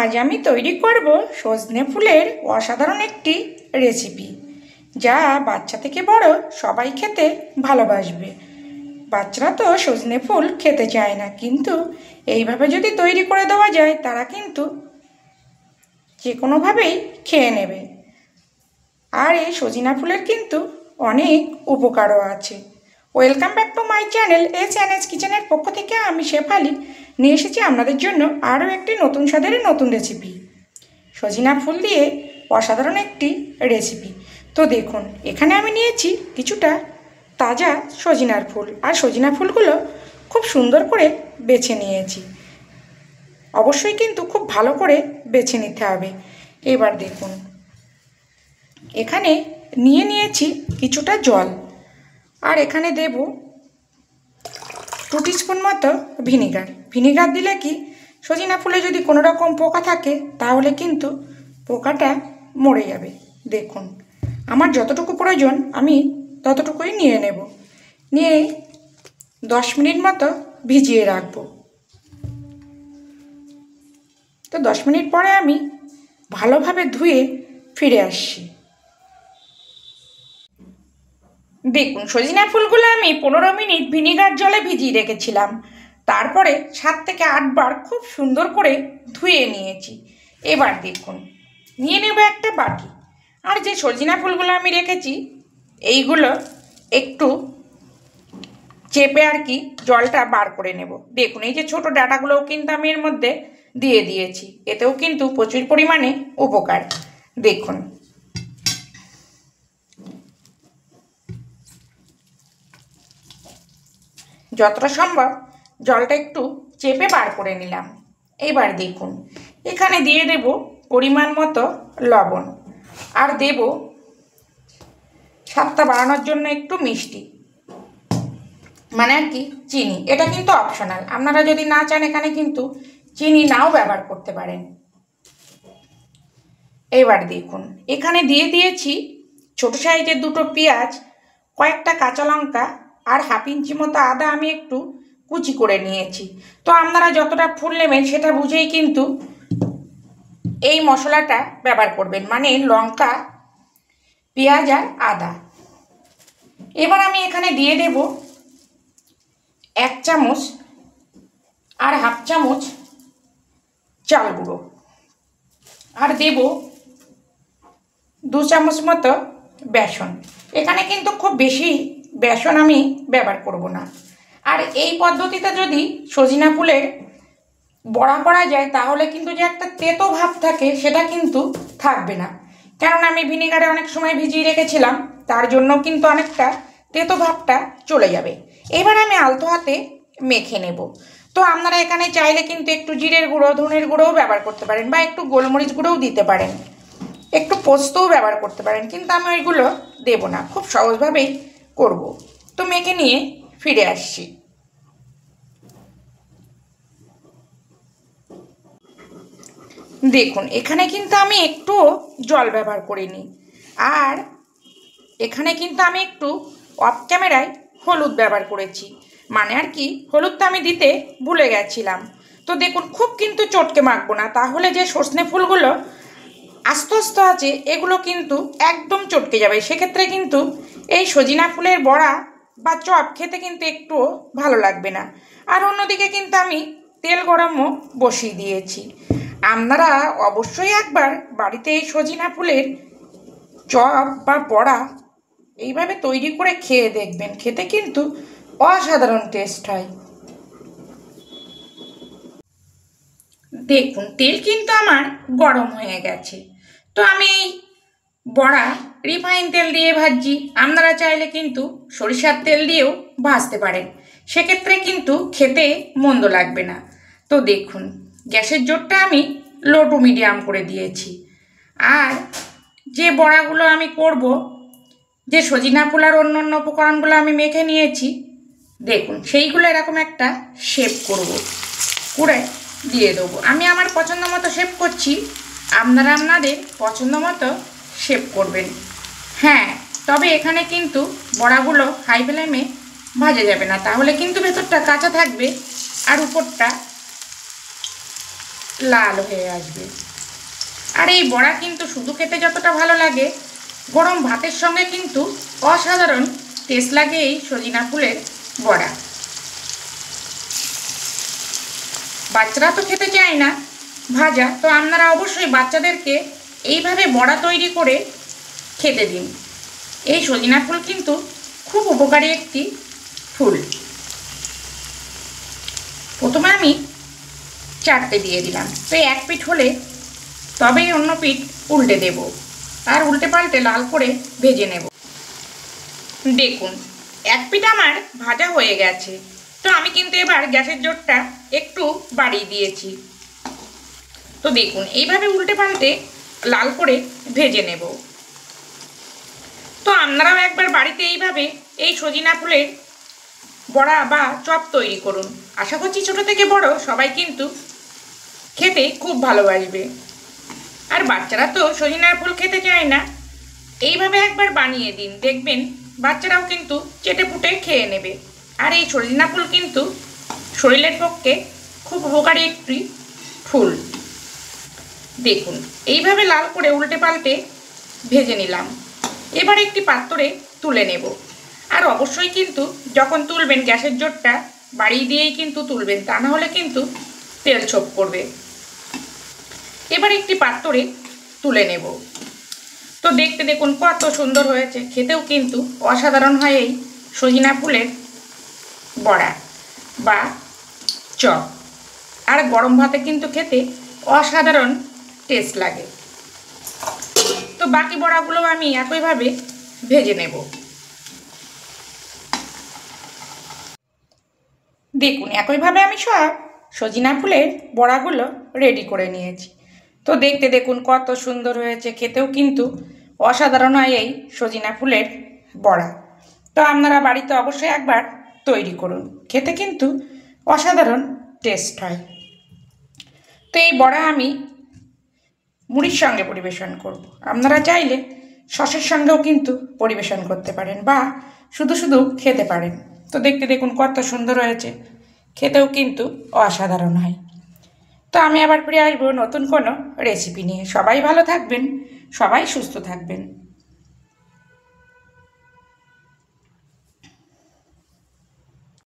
আজ আমি তৈরি করব সজনে ফুলের অসাধারণ একটি রেসিপি, যা বাচ্চা থেকে বড় সবাই খেতে ভালোবাসবে। বাচ্চারা তো সজনে ফুল খেতে চায় না, কিন্তু এইভাবে যদি তৈরি করে দেওয়া যায় তারা কিন্তু যে কোনোভাবেই খেয়ে নেবে। আর এই সজনা ফুলের কিন্তু অনেক উপকারও আছে। Welcome back to my channel S কিচেনের পক্ষ থেকে আমি শেফালি নিয়ে এসেছি আপনাদের জন্য আরও একটি নতুন স্বাদের নতুন রেসিপি, সজনা ফুল দিয়ে অসাধারণ একটি রেসিপি। তো দেখুন, এখানে আমি নিয়েছি কিছুটা তাজা সজনার ফুল, আর সজনা ফুলগুলো খুব সুন্দর করে বেছে নিয়েছি। অবশ্যই কিন্তু খুব ভালো করে বেছে নিতে হবে। এবার দেখুন, এখানে নিয়েছি কিছুটা জল, আর এখানে দেব 2 টিস্পুন মতো ভিনিগার। ভিনিগার দিলে কি, সজনা ফুলে যদি কোনো রকম পোকা থাকে তাহলে কিন্তু পোকাটা মরে যাবে। দেখুন, আমার যতটুকু প্রয়োজন আমি ততটুকুই নিয়ে নেব, নিয়ে 10 মিনিট মতো ভিজিয়ে রাখবো। তো 10 মিনিট পরে আমি ভালোভাবে ধুয়ে ফিরে আসছি। দেখুন, সজনা ফুলগুলো আমি 15 মিনিট ভিনিগার জলে ভিজিয়ে রেখেছিলাম। তারপরে 7 থেকে 8 বার খুব সুন্দর করে ধুয়ে নিয়েছি। এবার দেখুন, নিয়ে নেব একটা বাটি, আর যে সজনা ফুলগুলো আমি রেখেছি এইগুলো একটু চেপে আর কি জলটা বার করে নেব। দেখুন, এই যে ছোট ডাঁটাগুলোও কিন্তু আমি এর মধ্যে দিয়ে দিয়েছি, এতেও কিন্তু প্রচুর পরিমাণে উপকার। দেখুন, যতটা সম্ভব জলটা একটু চেপে বার করে নিলাম। এবার দেখুন, এখানে দিয়ে দেব পরিমাণ মতো লবণ, আর দেব স্বাদটা বাড়ানোর জন্য একটু মিষ্টি, মানে আর কি চিনি। এটা কিন্তু অপশনাল, আপনারা যদি না চান এখানে কিন্তু চিনি নাও ব্যবহার করতে পারেন। এবার দেখুন, এখানে দিয়ে দিয়েছি ছোট সাইজের 2টো পেঁয়াজ, কয়েকটা কাঁচা লঙ্কা, আর হাফ ইঞ্চি মতো আদা আমি একটু কুচি করে নিয়েছি। তো আপনারা যতটা ফুল নেবেন সেটা বুঝেই কিন্তু এই মশলাটা ব্যবহার করবেন, মানে লঙ্কা, পেঁয়াজ আর আদা। এবার আমি এখানে দিয়ে দেব 1 চামচ আর হাফ চামচ চাল গুঁড়ো, আর দেব 2 চামচ মতো বেসন। এখানে কিন্তু খুব বেশি বেসন আমি ব্যবহার করব না। আর এই পদ্ধতিতে যদি সজনা ফুলের বড়া করা যায় তাহলে কিন্তু যে একটা তেতো ভাব থাকে সেটা কিন্তু থাকবে না, কেননা আমি ভিনিগারে অনেক সময় ভিজিয়ে রেখেছিলাম, তার জন্য কিন্তু অনেকটা তেতো ভাবটা চলে যাবে। এবার আমি আলতো হাতে মেখে নেব। তো আপনারা এখানে চাইলে কিন্তু একটু জিরের গুঁড়ো, ধনের গুঁড়োও ব্যবহার করতে পারেন, বা একটু গোলমরিচ গুঁড়োও দিতে পারেন, একটু পোস্তও ব্যবহার করতে পারেন, কিন্তু আমি ওইগুলো দেব না, খুব সহজভাবেই করব। তো মেখে নিয়ে ফিরে আসছি। দেখুন, এখানে কিন্তু আমি একটু জল ব্যবহার করিনি, আর এখানে কিন্তু আমি একটু অফ ক্যামেরায় হলুদ ব্যবহার করেছি, মানে আর কি হলুদটা আমি দিতে ভুলে গেছিলাম। তো দেখুন, খুব কিন্তু চটকে মাখবো না, তাহলে যে সজনে ফুলগুলো আস্তে আস্তে আছে এগুলো কিন্তু একদম চটকে যাবে, সেক্ষেত্রে কিন্তু এই সজনা ফুলের বড়া বা চপ খেতে কিন্তু একটুও ভালো লাগবে না। আর অন্যদিকে কিন্তু আমি তেল গরমও বসিয়ে দিয়েছি। আপনারা অবশ্যই একবার বাড়িতে এই সজনা ফুলের চপ বা বড়া এইভাবে তৈরি করে খেয়ে দেখবেন, খেতে কিন্তু অসাধারণ টেস্ট হয়। দেখুন, তেল কিন্তু আমার গরম হয়ে গেছে। তো আমি এই বড়া রিফাইন তেল দিয়ে ভাজছি, আপনারা চাইলে কিন্তু সরিষার তেল দিয়েও ভাজতে পারেন, সেক্ষেত্রে কিন্তু খেতে মন্দ লাগবে না। তো দেখুন, গ্যাসের জোরটা আমি লো টু মিডিয়াম করে দিয়েছি, আর যে বড়াগুলো আমি করব, যে সজনা ফুল আর অন্য উপকরণগুলো আমি মেখে নিয়েছি, দেখুন সেইগুলো এরকম একটা শেপ করব, করে দিয়ে দেবো। আমি আমার পছন্দ মতো শেপ করছি, আপনারা আপনাদের পছন্দ মতো শেপ করবেন। হ্যাঁ, তবে এখানে কিন্তু বড়াগুলো হাই ফ্লেমে ভাজা যাবে না, তাহলে কিন্তু ভেতরটা কাঁচা থাকবে আর উপরটা লাল হয়ে আসবে। আর এই বড়া কিন্তু শুধু খেতে যতটা ভালো লাগে, গরম ভাতের সঙ্গে কিন্তু অসাধারণ টেস্ট লাগে এই সজিনা ফুলের বড়া। বাচ্চারা তো খেতে চায় না ভাজা, তো আপনারা অবশ্যই বাচ্চাদেরকে এইভাবে বড়া তৈরি করে খেতে দিন। এই সজিনা ফুল কিন্তু খুব উপকারী একটি ফুল। প্রথমে আমি 4টে দিয়ে দিলাম, তো এক পিঠ হলে তবেই অন্য পিঠ উল্টে দেব, আর উল্টে পাল্টে লাল করে ভেজে নেব। দেখুন এক পিঠ আমার ভাজা হয়ে গেছে, তো আমি কিন্তু এবার গ্যাসের জোরটা একটু বাড়িয়ে দিয়েছি। তো দেখুন এইভাবে উল্টে পাল্টে লাল করে ভেজে নেব। তো আপনারাও একবার বাড়িতে এইভাবে এই সজিনা ফুলের বড়া বা চপ তৈরি করুন। আশা করছি ছোট থেকে বড় সবাই কিন্তু খেতে খুব ভালোবাসবে। আর বাচ্চারা তো সজিনার ফুল খেতে চায় না, এইভাবে একবার বানিয়ে দিন, দেখবেন বাচ্চারাও কিন্তু চেটেপুটে খেয়ে নেবে। আর এই সজিনা ফুল কিন্তু শরীরের পক্ষে খুব উপকারী একটি ফুল। দেখুন এইভাবে লাল করে উল্টে পাল্টে ভেজে নিলাম। এবার একটি পাত্রে তুলে নেব। আর অবশ্যই কিন্তু যখন তুলবেন গ্যাসের জোরটা বাড়িয়ে দিয়েই কিন্তু তুলবেন, তা না হলে কিন্তু তেল ছোপ করবে। এবার একটি পাত্রে তুলে নেব। তো দেখতে দেখুন কত সুন্দর হয়েছে, খেতেও কিন্তু অসাধারণ হয় এই সজিনা ফুলের বড়া বা চপ। আর গরম ভাতে কিন্তু খেতে অসাধারণ টেস্ট লাগে। তো বাকি বড়াগুলো আমি একইভাবে ভেজে নেব। দেখুন একইভাবে আমি সব সজিনা ফুলের বড়াগুলো রেডি করে নিয়েছি। তো দেখতে দেখুন কত সুন্দর হয়েছে, খেতেও কিন্তু অসাধারণ হয় এই সজিনা ফুলের বড়া। তো আপনারা বাড়িতে অবশ্যই একবার তৈরি করুন, খেতে কিন্তু অসাধারণ টেস্ট হয়। তো এই বড়া আমি মুড়ির সঙ্গে পরিবেশন করব। আপনারা চাইলে সসের সঙ্গেও কিন্তু পরিবেশন করতে পারেন বা শুধু শুধু খেতে পারেন। তো দেখতে দেখুন কত সুন্দর হয়েছে, খেতেও কিন্তু অসাধারণ হয়। তো আমি আবার ফিরে আসবো নতুন কোনো রেসিপি নিয়ে। সবাই ভালো থাকবেন, সবাই সুস্থ থাকবেন।